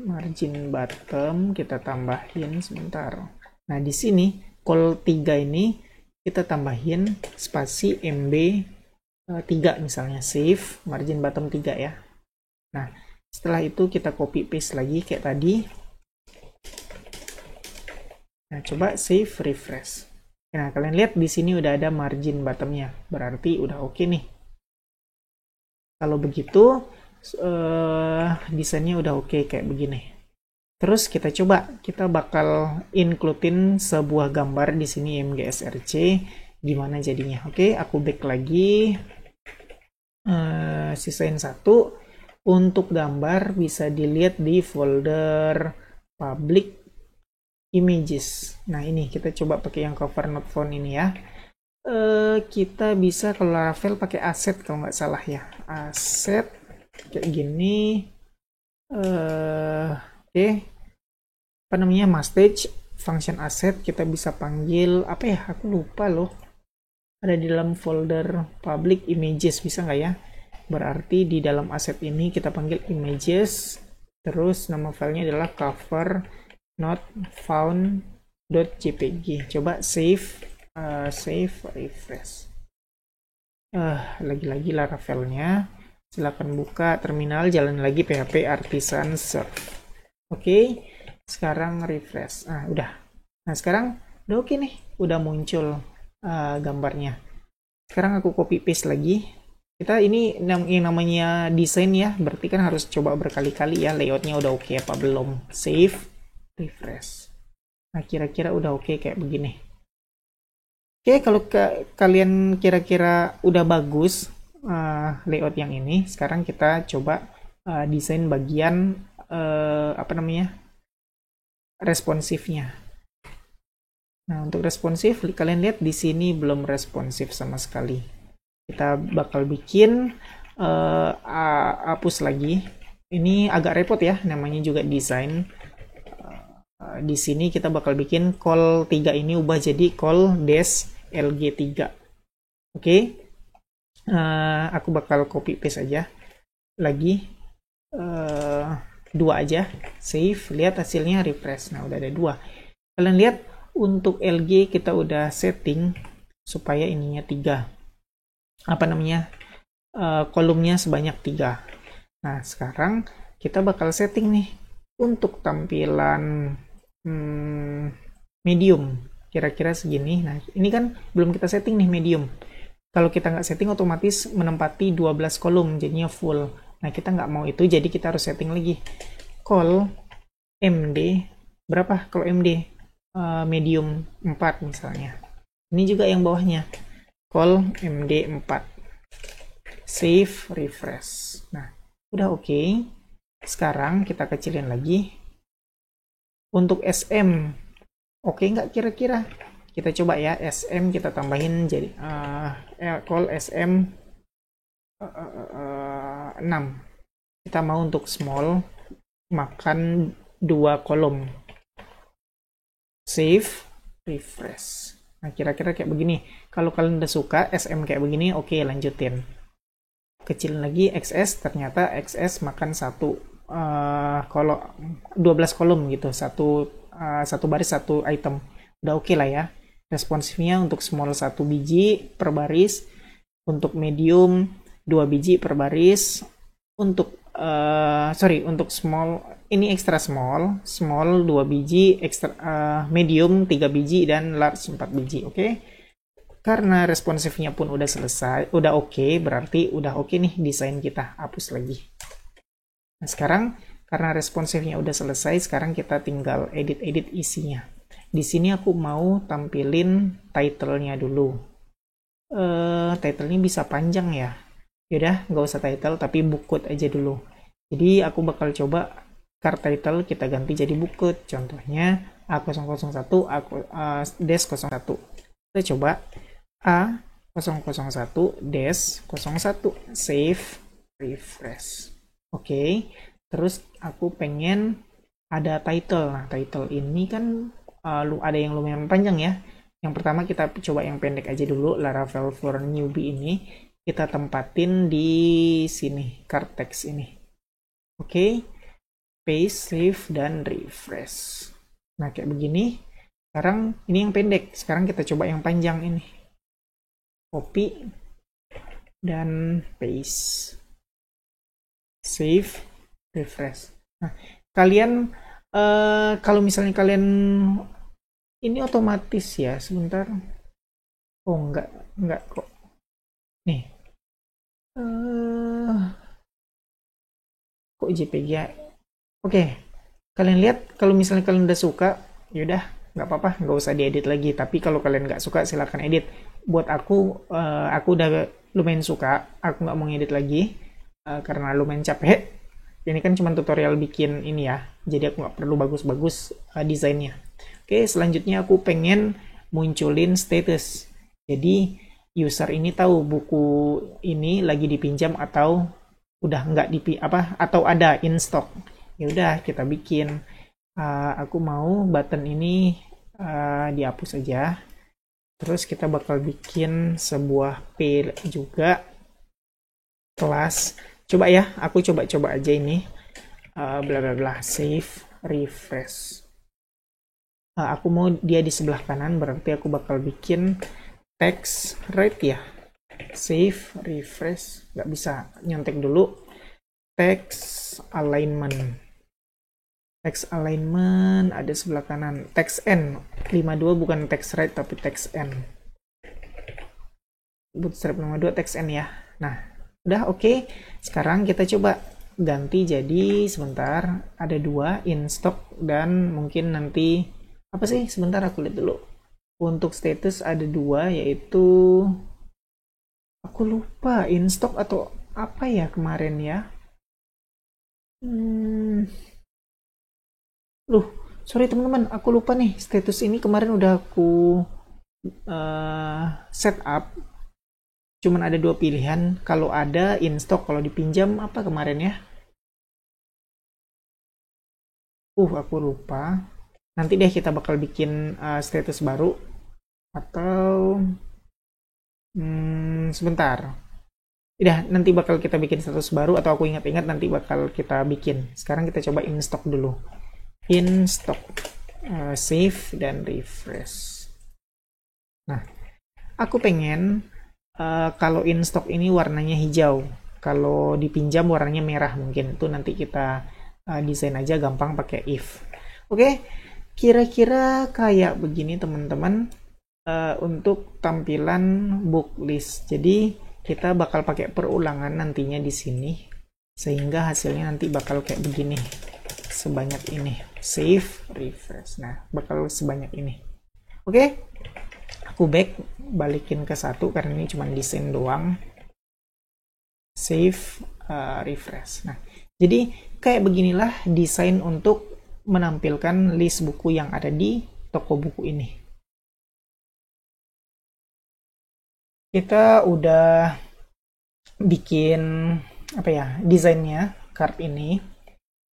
S1: Margin bottom kita tambahin sebentar. Nah, di sini call 3 ini kita tambahin spasi MB 3 misalnya, save, margin bottom 3 ya. Nah, setelah itu kita copy paste lagi kayak tadi. Nah, coba save, refresh. Nah, kalian lihat di sini udah ada margin bottomnya, berarti udah oke nih. Kalau begitu, desainnya udah oke kayak begini. Terus kita coba, kita bakal includein sebuah gambar di sini MGSRC, gimana jadinya. Oke, aku back lagi, sisain satu. Untuk gambar bisa dilihat di folder public images. Nah, ini kita coba pakai yang cover not found ini ya. Kita bisa kalau Laravel pakai asset kalau nggak salah ya, asset kayak gini. Oke, apa namanya, message function asset kita bisa panggil apa ya, aku lupa loh, ada di dalam folder public images, bisa nggak ya? Berarti di dalam aset ini kita panggil images, terus nama filenya adalah cover not found.jpg. Coba save, refresh. Lagi-lagi Laravelnya. Silakan buka terminal, jalan lagi PHP artisan serve. Oke, sekarang refresh. Nah, udah. Nah, sekarang udah oke nih, udah muncul gambarnya. Sekarang aku copy paste lagi. Kita ini yang namanya desain ya, berarti kan harus coba berkali-kali ya, layoutnya udah oke apa belum. Save, refresh. Nah, kira-kira udah oke kayak begini. Oke, kalau kalian kira-kira udah bagus layout yang ini, sekarang kita coba desain bagian apa namanya, responsifnya. Nah, untuk responsif, kalian lihat di sini belum responsif sama sekali. Kita bakal bikin hapus lagi. Ini agak repot ya, namanya juga desain. Di sini kita bakal bikin call 3 ini ubah jadi call dash lg3. Oke. Aku bakal copy paste aja. Lagi 2 aja. Save, lihat hasilnya, refresh. Nah, udah ada 2. Kalian lihat untuk LG kita udah setting supaya ininya 3. Apa namanya? Kolomnya sebanyak 3. Nah, sekarang kita bakal setting nih untuk tampilan medium. Kira-kira segini. Nah, ini kan belum kita setting nih medium. Kalau kita nggak setting, otomatis menempati 12 kolom, jadinya full. Nah, kita nggak mau itu, jadi kita harus setting lagi. Call MD, berapa kalau MD? Medium 4 misalnya. Ini juga yang bawahnya. Call MD 4. Save, refresh. Nah, udah oke. Sekarang kita kecilin lagi. Untuk SM, oke nggak kira-kira? Kita coba ya, SM kita tambahin jadi call SM 6. Kita mau untuk small, makan 2 kolom. Save, refresh. Nah, kira-kira kayak begini. Kalau kalian udah suka SM kayak begini, oke, lanjutin. Kecilin lagi XS, ternyata XS makan 12 kolom gitu, satu baris 1 item. Udah oke lah ya. Responsifnya untuk small 1 biji per baris, untuk medium 2 biji per baris, untuk untuk small ini extra small 2 biji, extra medium 3 biji, dan large 4 biji. Oke. Karena responsifnya pun udah selesai, udah oke, berarti udah oke nih desain kita. Hapus lagi. Nah, sekarang karena responsifnya udah selesai, sekarang kita tinggal edit-edit isinya. Di sini aku mau tampilin title-nya dulu. Title-nya bisa panjang ya. Yaudah, nggak usah title, tapi bookcode aja dulu. Jadi aku bakal coba card title kita ganti jadi bookcode. Contohnya A001, A-01. Kita coba A001-01. Save, refresh. Oke, terus aku pengen ada title. Nah, title ini kan ada yang lumayan panjang ya. Yang pertama kita coba yang pendek aja dulu, Laravel for Newbie ini. Kita tempatin di sini, card text ini. Oke, paste, save, dan refresh. Nah, kayak begini. Sekarang ini yang pendek. Sekarang kita coba yang panjang ini. Copy dan paste. Save, refresh. Nah, kalian kalau misalnya kalian ini otomatis ya, sebentar. Oh, enggak kok. Nih. Kok JPG ya? Oke. Kalian lihat, kalau misalnya kalian udah suka, yaudah, nggak apa-apa, nggak usah diedit lagi. Tapi kalau kalian nggak suka, silahkan edit. Buat aku udah lumayan suka. Aku nggak mau ngedit lagi karena lumayan capek. Ini kan cuma tutorial bikin ini ya, jadi aku nggak perlu bagus-bagus desainnya. Oke, selanjutnya aku pengen munculin status. Jadi user ini tahu buku ini lagi dipinjam atau udah nggak atau ada in stock. Ya udah, kita bikin. Aku mau button ini dihapus aja. Terus kita bakal bikin sebuah P juga, kelas. Coba ya, aku coba aja ini. Bla bla bla, save, refresh. Aku mau dia di sebelah kanan, berarti aku bakal bikin text right ya. Save, refresh. Nggak bisa, nyontek dulu. Text alignment. Text alignment ada sebelah kanan. Text N 52 bukan text right tapi text N. bootstrap nomor 2 text n ya. Nah, udah oke. Sekarang kita coba ganti jadi sebentar ada 2 in stock dan mungkin nanti apa sih? Sebentar aku lihat dulu. Untuk status ada 2 yaitu aku lupa in stock atau apa ya kemarin ya. Sorry teman-teman, aku lupa nih status ini kemarin udah aku set up. Cuman ada 2 pilihan, kalau ada in stock, kalau dipinjam apa kemarin ya? Aku lupa. Nanti deh kita bakal bikin status baru atau sebentar. Udah, nanti bakal kita bikin status baru atau aku ingat-ingat nanti bakal kita bikin. Sekarang kita coba in stock dulu. In stock, save dan refresh. Nah, aku pengen kalau in stock ini warnanya hijau, kalau dipinjam warnanya merah mungkin. Itu nanti kita desain aja gampang pakai if. Oke, kira-kira kayak begini teman-teman untuk tampilan book list. Jadi kita bakal pakai perulangan nantinya di sini sehingga hasilnya nanti bakal kayak begini. Sebanyak ini. Save, refresh. Nah, bakal sebanyak ini. Oke. Aku back, balikin ke 1 karena ini cuma desain doang. Save, refresh. Nah, jadi kayak beginilah desain untuk menampilkan list buku yang ada di toko buku ini. Kita udah bikin apa ya, desainnya card ini,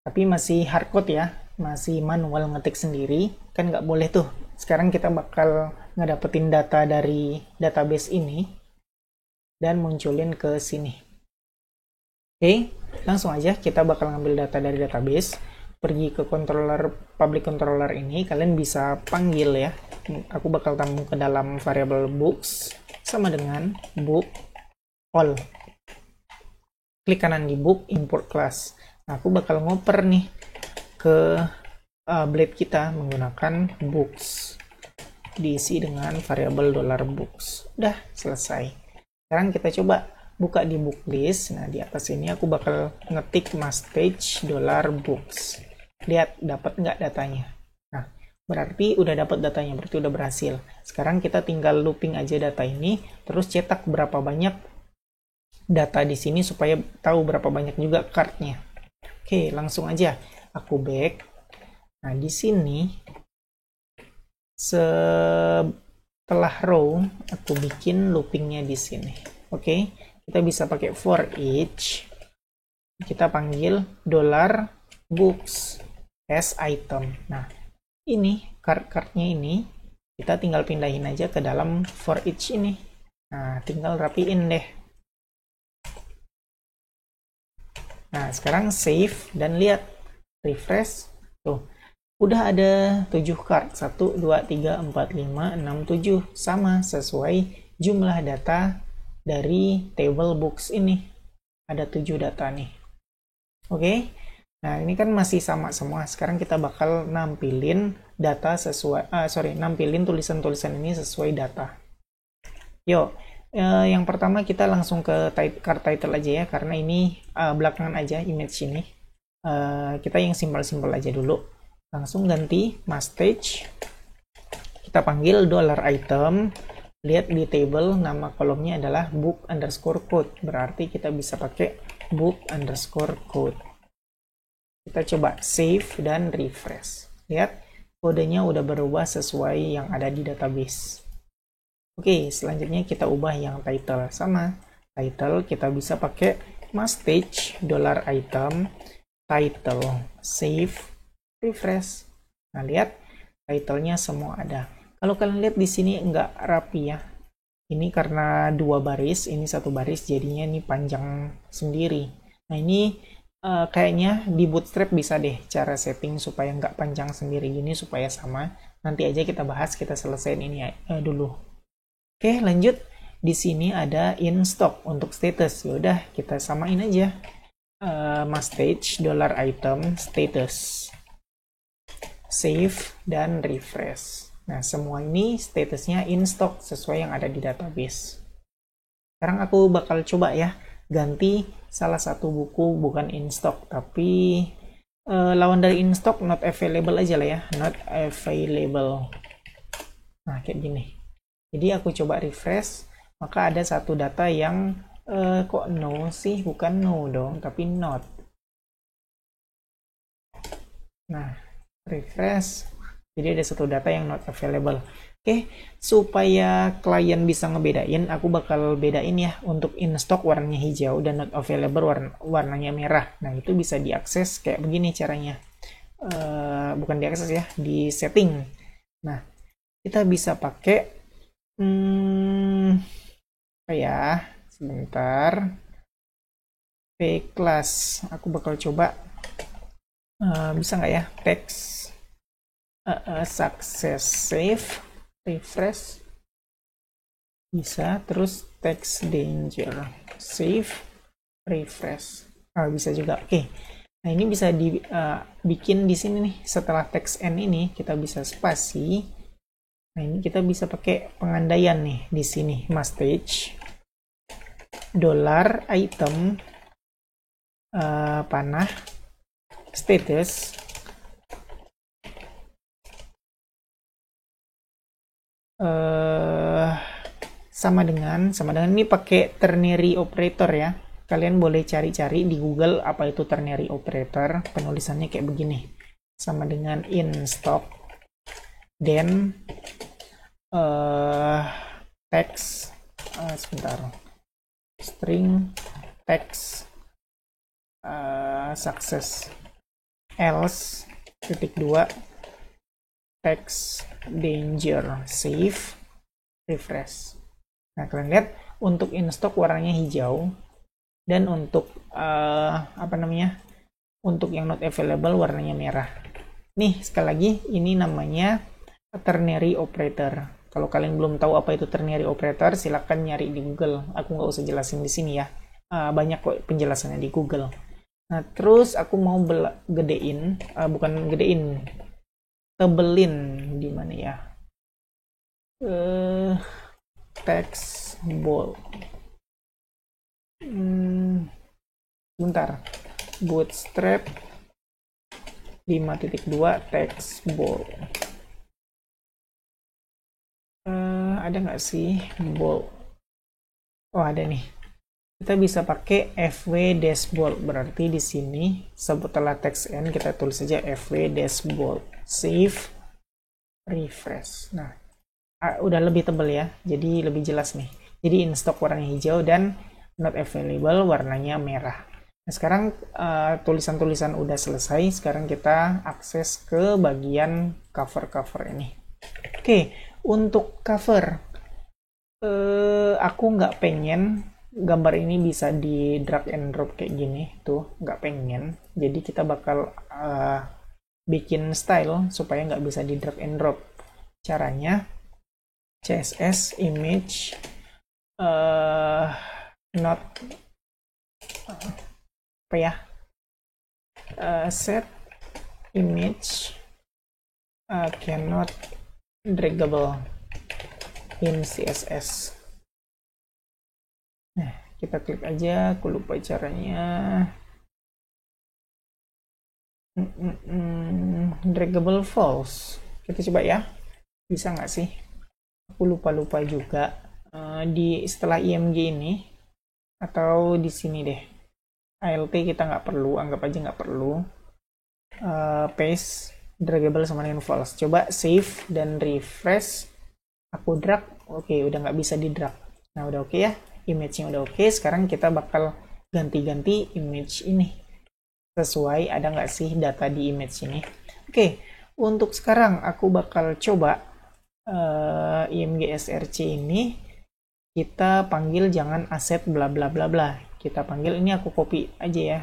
S1: tapi masih hardcode ya, masih manual ngetik sendiri, kan nggak boleh tuh. Sekarang kita bakal ngedapetin data dari database ini dan munculin ke sini. Oke, langsung aja kita bakal ngambil data dari database, pergi ke controller public controller ini, kalian bisa panggil ya. Aku bakal tampung ke dalam variable books sama dengan book all. Klik kanan di book, import class. Nah, aku bakal ngoper nih ke blade kita menggunakan books, diisi dengan variabel $books. Udah selesai. Sekarang kita coba buka di book list. Nah, di atas ini aku bakal ngetik mastage $books. Lihat dapat nggak datanya. Nah, berarti udah dapat datanya, berarti udah berhasil. Sekarang kita tinggal looping aja data ini, terus cetak berapa banyak data di sini supaya tahu berapa banyak juga cardnya. Oke, langsung aja aku back. Nah, di sini setelah row aku bikin loopingnya di sini. Oke, kita bisa pakai for each. Kita panggil $books as item. Nah, ini card-cardnya ini kita tinggal pindahin aja ke dalam for each ini. Nah, tinggal rapiin deh. Nah, sekarang save dan lihat refresh. Tuh, udah ada 7 card. 1, 2, 3, 4, 5, 6, 7. Sama sesuai jumlah data dari table books ini. Ada 7 data nih. Oke. Nah, ini kan masih sama semua. Sekarang kita bakal nampilin data sesuai nampilin tulisan-tulisan ini sesuai data. Yuk. Yang pertama kita langsung ke card title aja ya, karena ini belakangan aja image ini. Kita yang simpel-simpel aja dulu. Langsung ganti mastage. Kita panggil $item. Lihat di table nama kolomnya adalah book underscore code. Berarti kita bisa pakai book underscore code. Kita coba save dan refresh. Lihat kodenya udah berubah sesuai yang ada di database. Oke, selanjutnya kita ubah yang title. Sama, title kita bisa pakai mastage $item title, save, refresh. Nah, lihat title-nya semua ada. Kalau kalian lihat di sini nggak rapi ya. Ini karena 2 baris, ini 1 baris, jadinya ini panjang sendiri. Nah, ini kayaknya di Bootstrap bisa deh cara setting supaya nggak panjang sendiri gini, supaya sama. Nanti aja kita bahas, kita selesaiin ini dulu. Oke, lanjut. Di sini ada in stock untuk status. Yaudah, kita samain aja. Mastage $item status, save dan refresh. Nah, semua ini statusnya in stock sesuai yang ada di database. Sekarang aku bakal coba ya ganti salah satu buku bukan in stock, tapi lawan dari in stock not available aja lah ya, not available. Nah kayak gini. Jadi aku coba refresh, maka ada satu data yang kok no sih, bukan no dong, tapi not. Nah refresh, jadi ada satu data yang not available. Oke, supaya klien bisa ngebedain, aku bakal bedain ya untuk in stock warnanya hijau dan not available warnanya merah. Nah itu bisa diakses kayak begini caranya. Bukan diakses ya, di setting. Nah kita bisa pakai apa ya, sebentar, P-class. Aku bakal coba bisa nggak ya, text success save, refresh, bisa. Terus text danger save, refresh, bisa juga. Oke, nah ini bisa dibikin di sini nih. Setelah text n ini kita bisa spasi. Nah ini kita bisa pakai pengandaian nih di sini, message $item panah status sama dengan ini pakai ternary operator ya. Kalian boleh cari-cari di Google apa itu ternary operator. Penulisannya kayak begini, sama dengan in stock, then text sebentar, string text success, else (2) text danger save, refresh. Nah kalian lihat untuk in stock warnanya hijau, dan untuk untuk yang not available warnanya merah. Nih sekali lagi, ini namanya ternary operator. Kalau kalian belum tahu apa itu ternary operator, silahkan nyari di Google. Aku nggak usah jelasin di sini ya. Banyak kok penjelasannya di Google. Nah, terus aku mau gedein, tebelin di mana ya? Text bold. Bentar. Bootstrap 5.2 text bold. Ada nggak sih bold? Oh ada nih. Kita bisa pakai fw dashboard. Berarti di sini setelah text n kita tulis saja fw dashboard, save, refresh. Nah udah lebih tebal ya, jadi lebih jelas nih. Jadi in stock warnanya hijau dan not available warnanya merah. Nah sekarang tulisan-tulisan udah selesai. Sekarang kita akses ke bagian cover ini. Oke, untuk cover aku nggak pengen gambar ini bisa di drag and drop kayak gini tuh, nggak pengen. Jadi kita bakal bikin style supaya nggak bisa di drag and drop. Caranya css image not apa ya, set image cannot draggable in CSS. Nah, kita klik aja, aku lupa caranya. Draggable false. Kita coba ya, bisa nggak sih? Aku lupa juga. Setelah img ini, atau di sini deh. ALT kita nggak perlu, anggap aja nggak perlu. Paste draggable sama dengan false. Coba save dan refresh. Aku drag, oke, udah nggak bisa di drag. Nah udah oke ya, image-nya udah oke. Sekarang kita bakal ganti-ganti image ini sesuai ada nggak sih data di image ini. Oke, untuk sekarang aku bakal coba img src ini kita panggil jangan aset bla bla bla bla. Kita panggil ini, aku copy aja ya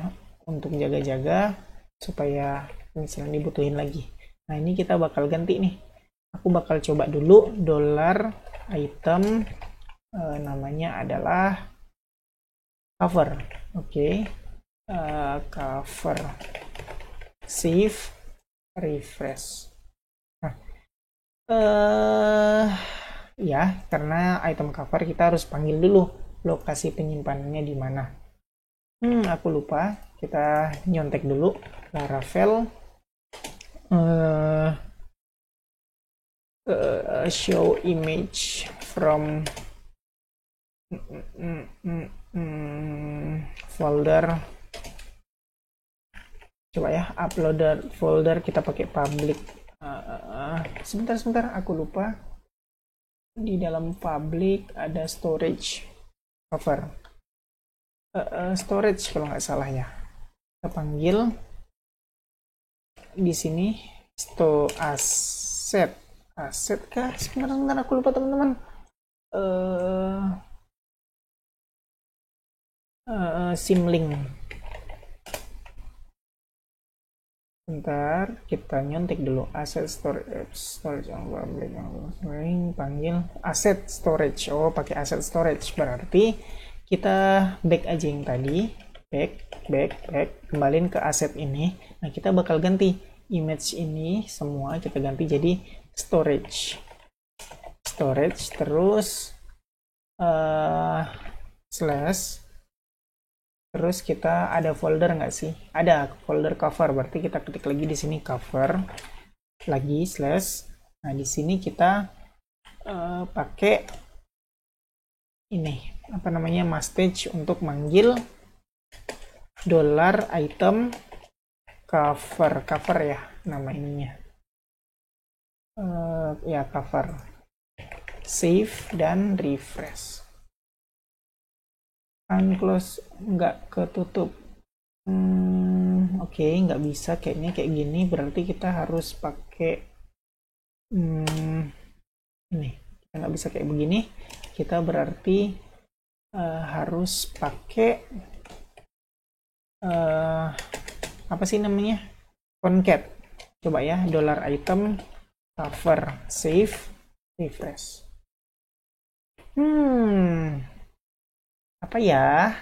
S1: untuk jaga-jaga supaya misalnya dibutuhin lagi. Nah ini kita bakal ganti nih. Aku bakal coba dulu $item namanya adalah cover. Oke. Cover, save, refresh. Nah, ya karena item cover kita harus panggil dulu lokasi penyimpanannya di mana. Aku lupa. Kita nyontek dulu Laravel show image from folder. Coba ya, uploader folder kita pakai public. Sebentar, aku lupa. Di dalam public ada storage cover. Storage kalau nggak salah ya. Kita panggil di sini asset kah? Sebentar aku lupa teman-teman. Symlink. Bentar, kita nyontek dulu asset storage panggil asset storage. Oh, pakai asset storage berarti kita back aja yang tadi, back, kembaliin ke aset ini. Nah, kita bakal ganti image ini semua, kita ganti jadi storage, terus slash, terus kita ada folder nggak sih? Ada folder cover, berarti kita ketik lagi di sini cover, lagi slash. Nah, di sini kita pakai ini apa namanya, message untuk manggil $item cover ya nama ininya, ya cover, save dan refresh. Unclose nggak ketutup. Oke, nggak bisa kayaknya kayak gini, berarti kita harus pakai ini. Kita nggak bisa kayak begini, kita berarti harus pakai apa sih namanya, concat. Coba ya, $item cover, save, refresh. Apa ya?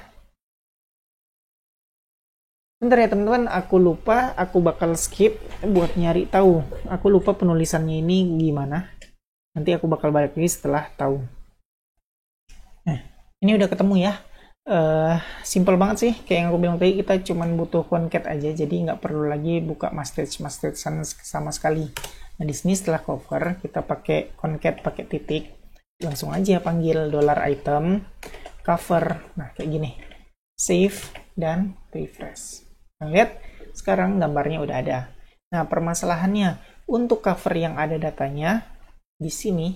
S1: Bentar ya teman-teman, aku lupa, aku bakal skip buat nyari tahu. Aku lupa penulisannya ini gimana. Nanti aku bakal balik lagi setelah tahu. Nah, ini udah ketemu ya. Simple banget sih, kayak yang aku bilang tadi, kita cuman butuh concat aja, jadi nggak perlu lagi buka message sama sekali. Nah, di sini setelah cover kita pakai concat pakai titik, langsung aja panggil $item cover. Nah, kayak gini, save dan refresh. Nah, lihat sekarang gambarnya udah ada. Nah, permasalahannya untuk cover yang ada datanya di sini,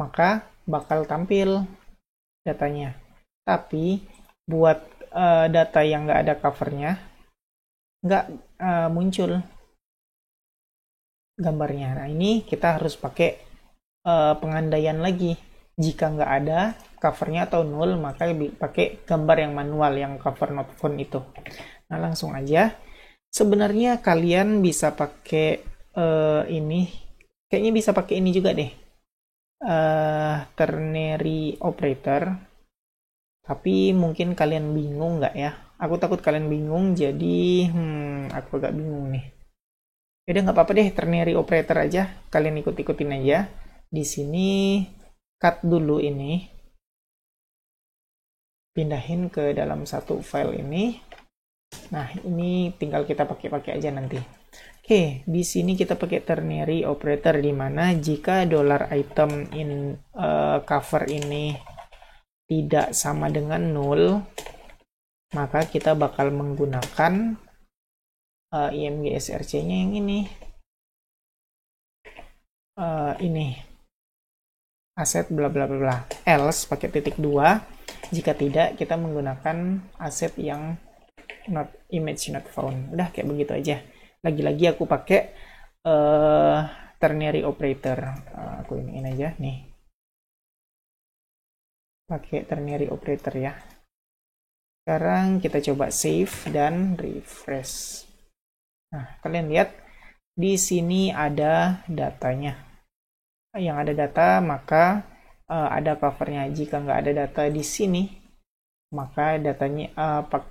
S1: maka bakal tampil datanya. Tapi buat data yang nggak ada covernya, nggak muncul gambarnya. Nah, ini kita harus pakai pengandaian lagi. Jika nggak ada covernya atau null, maka pakai gambar yang manual, yang cover not found itu. Nah, langsung aja. Sebenarnya kalian bisa pakai ini. Kayaknya bisa pakai ini juga deh. Ternary operator. Tapi mungkin kalian bingung nggak ya? Aku takut kalian bingung, jadi aku agak bingung nih. Yaudah, nggak apa-apa deh, ternary operator aja. Kalian ikut-ikutin aja. Di sini cut dulu ini. Pindahin ke dalam satu file ini. Nah, ini tinggal kita pakai aja nanti. Oke, di sini kita pakai ternary operator, di mana jika $item in cover ini tidak sama dengan null, maka kita bakal menggunakan imgsrc-nya yang ini aset bla bla bla, else pakai titik 2. Jika tidak, kita menggunakan aset yang image not found. Udah kayak begitu aja. Lagi-lagi aku pakai ternary operator. Aku ini aja nih, pakai ternary operator ya. Sekarang kita coba save dan refresh. Nah, kalian lihat di sini ada datanya. Yang ada data, maka ada covernya. Jika nggak ada data di sini, maka datanya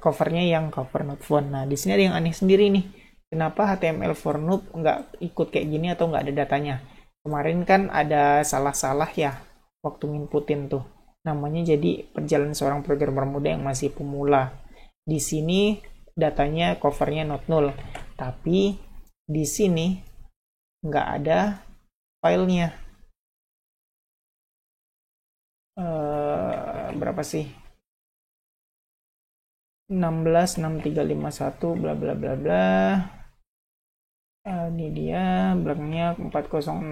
S1: covernya yang cover not found. Nah, di sini ada yang aneh sendiri nih. Kenapa HTML for noob nggak ikut kayak gini atau nggak ada datanya? Kemarin kan ada salah-salah ya waktu nginputin tuh. namanya jadi perjalanan seorang programmer muda yang masih pemula. Di sini datanya covernya not null, tapi di sini nggak ada filenya. Berapa sih? 166351 bla bla bla bla. Ini dia belakangnya 406.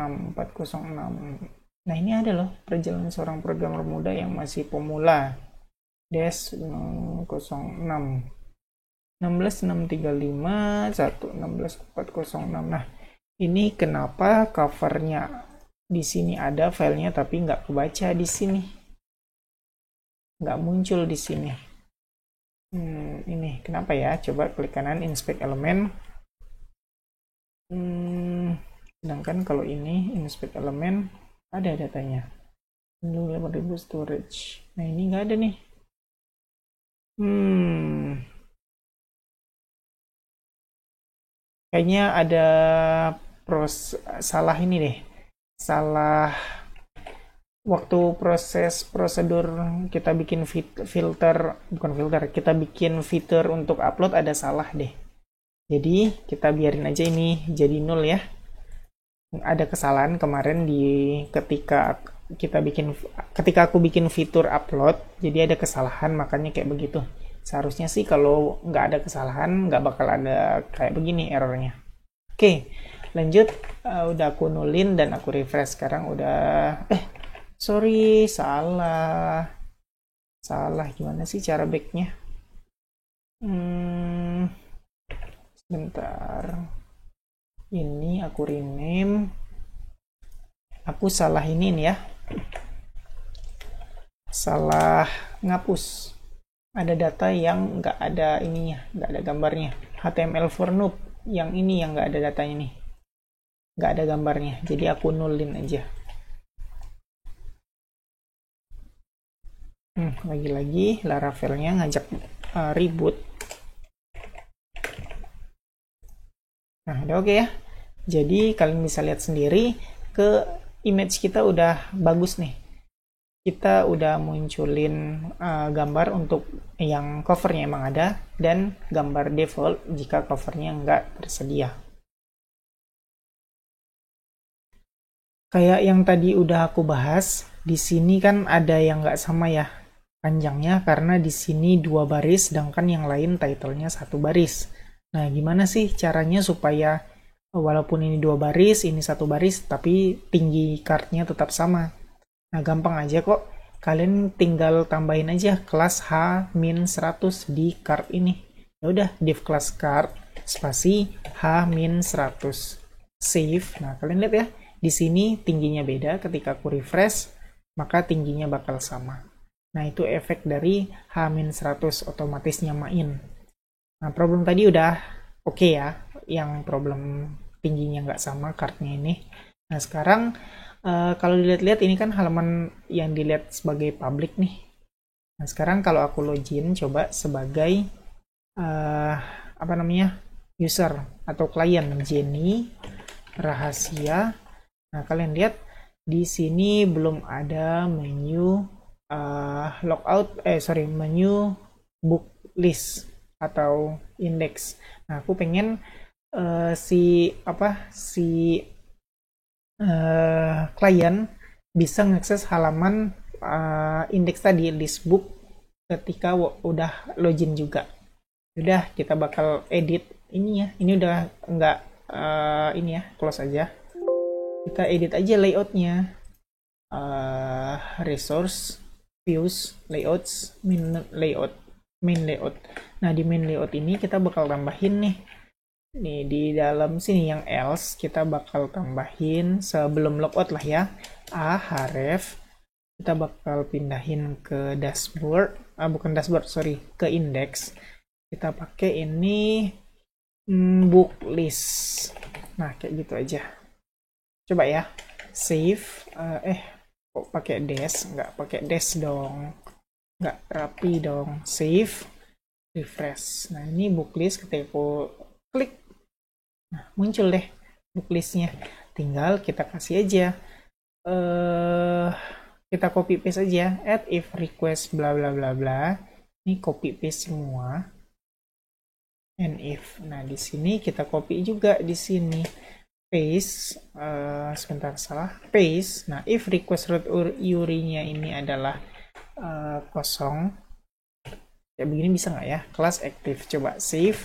S1: Nah, ini ada loh perjalanan seorang programmer muda yang masih pemula. Des 06 16635 114406. Nah, ini kenapa covernya di sini ada filenya tapi nggak kebaca di sini, nggak muncul di sini. Ini kenapa ya? Coba klik kanan inspect element. Sedangkan kalau ini inspect element ada datanya. 8000 storage. Nah, ini nggak ada nih. Kayaknya ada salah ini deh. Salah waktu prosedur kita bikin kita bikin fitur untuk upload ada salah deh. Jadi kita biarin aja ini jadi nol ya. Ada kesalahan kemarin ketika aku bikin fitur upload, jadi ada kesalahan, makanya kayak begitu. Seharusnya sih kalau nggak ada kesalahan nggak bakal ada kayak begini errornya. Oke, lanjut. Udah aku nulin dan aku refresh. Sekarang udah sorry, salah gimana sih cara backnya? Sebentar, ini aku rename. Aku salah ini ya, salah ngapus. Ada data yang nggak ada ininya, nggak ada gambarnya. HTML4 noob yang ini yang nggak ada datanya nih, nggak ada gambarnya, jadi aku nulin aja. Lagi-lagi Laravel-nya ngajak reboot. Nah, udah oke ya. Jadi kalian bisa lihat sendiri ke image kita udah bagus nih. Kita udah munculin gambar untuk yang covernya emang ada, dan gambar default jika covernya nggak tersedia. Kayak yang tadi udah aku bahas, di sini kan ada yang nggak sama ya panjangnya, karena di sini 2 baris, sedangkan yang lain title-nya 1 baris. Nah, gimana sih caranya supaya walaupun ini 2 baris, ini 1 baris, tapi tinggi card-nya tetap sama? Nah, gampang aja kok. Kalian tinggal tambahin aja kelas h-100 di card ini. Ya udah, div class card spasi h-100. Save. Nah, kalian lihat ya, di sini tingginya beda. Ketika aku refresh, maka tingginya bakal sama. Nah, itu efek dari h-100, otomatis nyamain. Nah, problem tadi udah oke ya, yang problem tingginya nggak sama cardnya ini. Nah, sekarang kalau dilihat-lihat ini kan halaman yang dilihat sebagai public nih. Nah, sekarang kalau aku login coba sebagai user atau klien, Jenny rahasia. Nah, kalian lihat di sini belum ada menu menu book list atau index. Nah, aku pengen klien bisa mengakses halaman indeks tadi, list book, ketika udah login juga. Udah, kita bakal edit ini ya. Ini udah enggak ini ya, close aja. Kita edit aja layoutnya. Resource, views, layouts, main layout. Nah, di main layout ini kita bakal tambahin nih. Nih, di dalam sini yang else kita bakal tambahin sebelum logout lah ya. href. Kita bakal pindahin ke dashboard. Bukan dashboard, sorry. Ke index. Kita pakai ini book list. Nah, kayak gitu aja. Coba ya. Save. Kok pakai dash? Nggak pakai dash dong. Nggak rapi dong. Save. Refresh. Nah, ini book list. Ketika aku klik, nah, muncul deh book listnya. Tinggal kita kasih aja kita copy paste aja, add if request bla bla bla bla. Ini copy paste semua. And if. Nah, di sini kita copy juga di sini. Paste, sebentar salah. Paste. Nah, if request root URI-nya ini adalah kosong. Ya begini bisa nggak ya? Kelas aktif. Coba save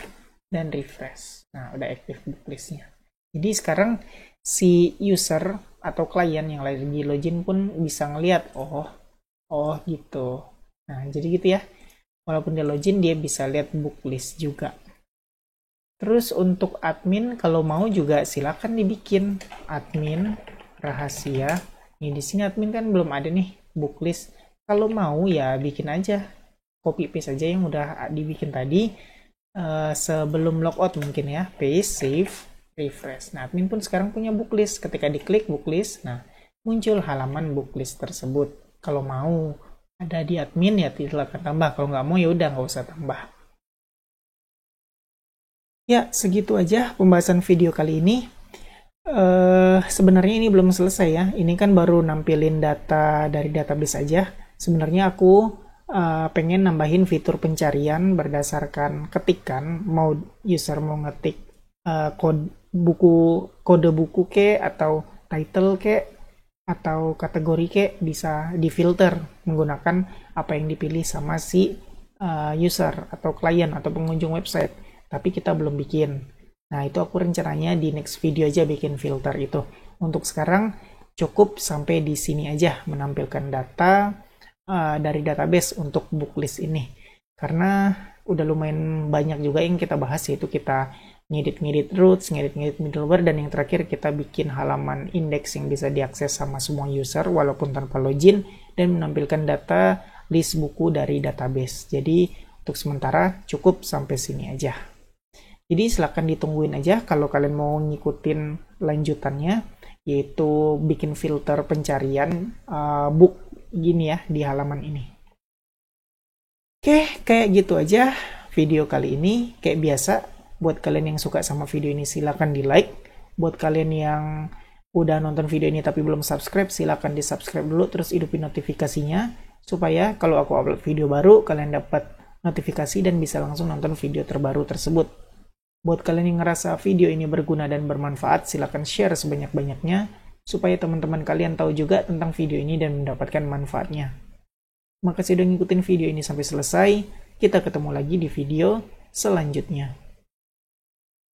S1: dan refresh. Nah, udah aktif booklistnya. Jadi sekarang si user atau klien yang lagi login pun bisa ngelihat, oh gitu. Nah, jadi gitu ya. Walaupun dia login, dia bisa lihat booklist juga. Terus untuk admin, kalau mau juga silakan dibikin admin rahasia. Nih di sini admin kan belum ada nih booklist. Kalau mau ya bikin aja, copy paste aja yang udah dibikin tadi sebelum logout mungkin ya. Paste, save, refresh. Nah admin pun sekarang punya booklist. Ketika diklik booklist, nah muncul halaman booklist tersebut. Kalau mau ada di admin ya silakan tambah. Kalau nggak mau ya udah nggak usah tambah. Ya, segitu aja pembahasan video kali ini. Sebenarnya ini belum selesai ya. Ini kan baru nampilin data dari database aja. Sebenarnya aku pengen nambahin fitur pencarian berdasarkan ketikan. Mau user mau ngetik kode buku ke atau title ke atau kategori ke bisa difilter menggunakan apa yang dipilih sama si user atau klien atau pengunjung website. Tapi kita belum bikin. Nah, itu aku rencananya di next video aja bikin filter itu. Untuk sekarang cukup sampai di sini aja menampilkan data dari database untuk booklist ini. Karena udah lumayan banyak juga yang kita bahas, yaitu kita ngedit roots, ngedit middleware, dan yang terakhir kita bikin halaman index yang bisa diakses sama semua user walaupun tanpa login, dan menampilkan data list buku dari database. Jadi untuk sementara cukup sampai sini aja. Jadi silahkan ditungguin aja kalau kalian mau ngikutin lanjutannya, yaitu bikin filter pencarian book gini ya di halaman ini. Oke, kayak gitu aja video kali ini. Kayak biasa, buat kalian yang suka sama video ini silahkan di like. Buat kalian yang udah nonton video ini tapi belum subscribe, silahkan di subscribe dulu, terus hidupin notifikasinya, supaya kalau aku upload video baru, kalian dapat notifikasi dan bisa langsung nonton video terbaru tersebut. Buat kalian yang ngerasa video ini berguna dan bermanfaat, silahkan share sebanyak-banyaknya, supaya teman-teman kalian tahu juga tentang video ini dan mendapatkan manfaatnya. Makasih udah ngikutin video ini sampai selesai, kita ketemu lagi di video selanjutnya.